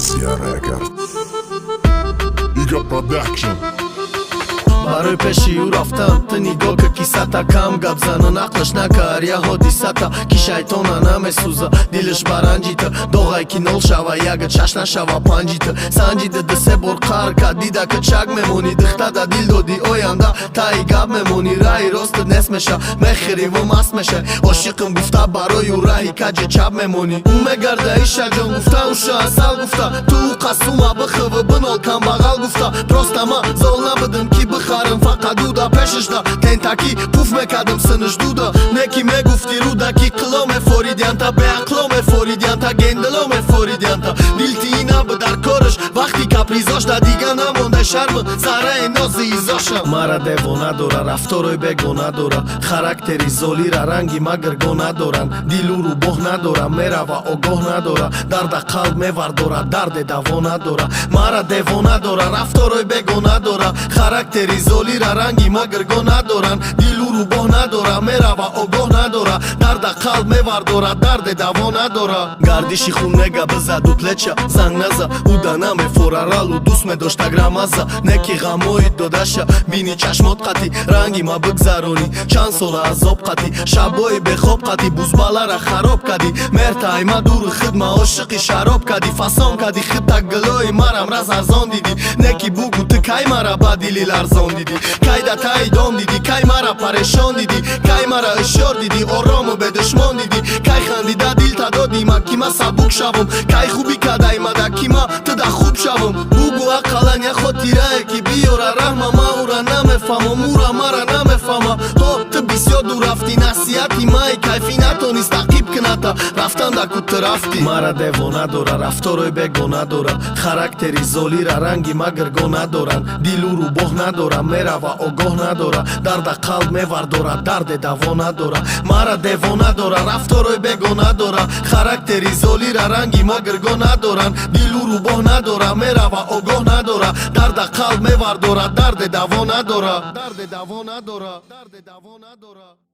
Asia Records Iga Production برای پشی او رفتم تنیگاه که کیساتا کم گب زنن عقلش نکر یه حادیساتا کی شیطانه نمیسوزه دیلش برنجیته داغای کی نل شوه یگه چش نشوه پنجیته سنجیده ده سه بار قر که دیده که چگ میمونی دخته ده دیل دادی اوینده تایی گب میمونی رای راستت نس میشه مخیری و مست میشه عاشقم گفته برای او راهی کج چپ میمونی اون مگرده ایشه جان گفته اوشه اصل گفته تو قسومه بخوه بنال کم بغل گفته پروسته ما زال نبدم کی بخارم فقط دودا پشش دا تنتاکی پوف میکردم سنش دودا نکی میگفتی رودا کی قلام فوریدیان تا به اقلام فوریدیان تا گندلام فوریدیان تا دیلتی اینا به در کارش وقتی کپریزاش دا دیگه نمونده شرم سره نازی ایزاشم مرا دیوانه داره رفتارای بگونه داره خراکتری زولی را رنگی مگر گونه دارن دیلو رو باه نداره میره و آگاه نداره درد قلب میور داره درد دوانه داره مرا دیوانه داره رفتارای بگونه داره خراکتری زولی را رنگی مگر گونه دارن دیلو رو باه نداره میره و آگاه نداره درد قلب میور داره درد دوانه داره گردشی خون نگه بزد و پلچه زنگ نزه او دنم فورارال و دوست می داشت گرامزه نکی غموید دادشه بینی چشمات قطی رنگی ما بگذرونی چند سال عذاب قطی شبای بخواب قطی بوزبالا را خراب کدی مرتای ما دور خدمه عاشقی شراب کدی فسان کدی خد تگلای مرم رز ارزان دیدی نکی بگو تو کی مرا بدیلی لرزان دیدی کی دا تای دام دیدی کی مرا پریشان دیدی کی مرا اشار دیدی آرامو به دشمن دیدی کی خندیده دیل تا دادی ما کی ما سبک شوم کی خوبی کدای ما دا کی ما تو دا خوب شوم بگو اقلن یا خاطره کی بیاره رحم ما او را نمیفهمم مورا مرا نمیفهمم تو بسیار دور رفتی نصیحتی مای کیفی نتونست تعقیب کنه رفتن دا کت رفتی مرا دیوانه داره رفتارای بگونه داره خراکتری زولی را رنگی مگر گونه دارن دیلو رو باه نداره میره و آگاه نداره درد قلب میور داره درد دوانه داره مرا دیوانه داره رفتارای بگونه داره خراکتری زولی را رنگی مگر گونه دارن دیلو رو باه نداره میره و آگاه نداره درد قلب میور داره درد دوانه داره درد دوانه داره درد دوانه داره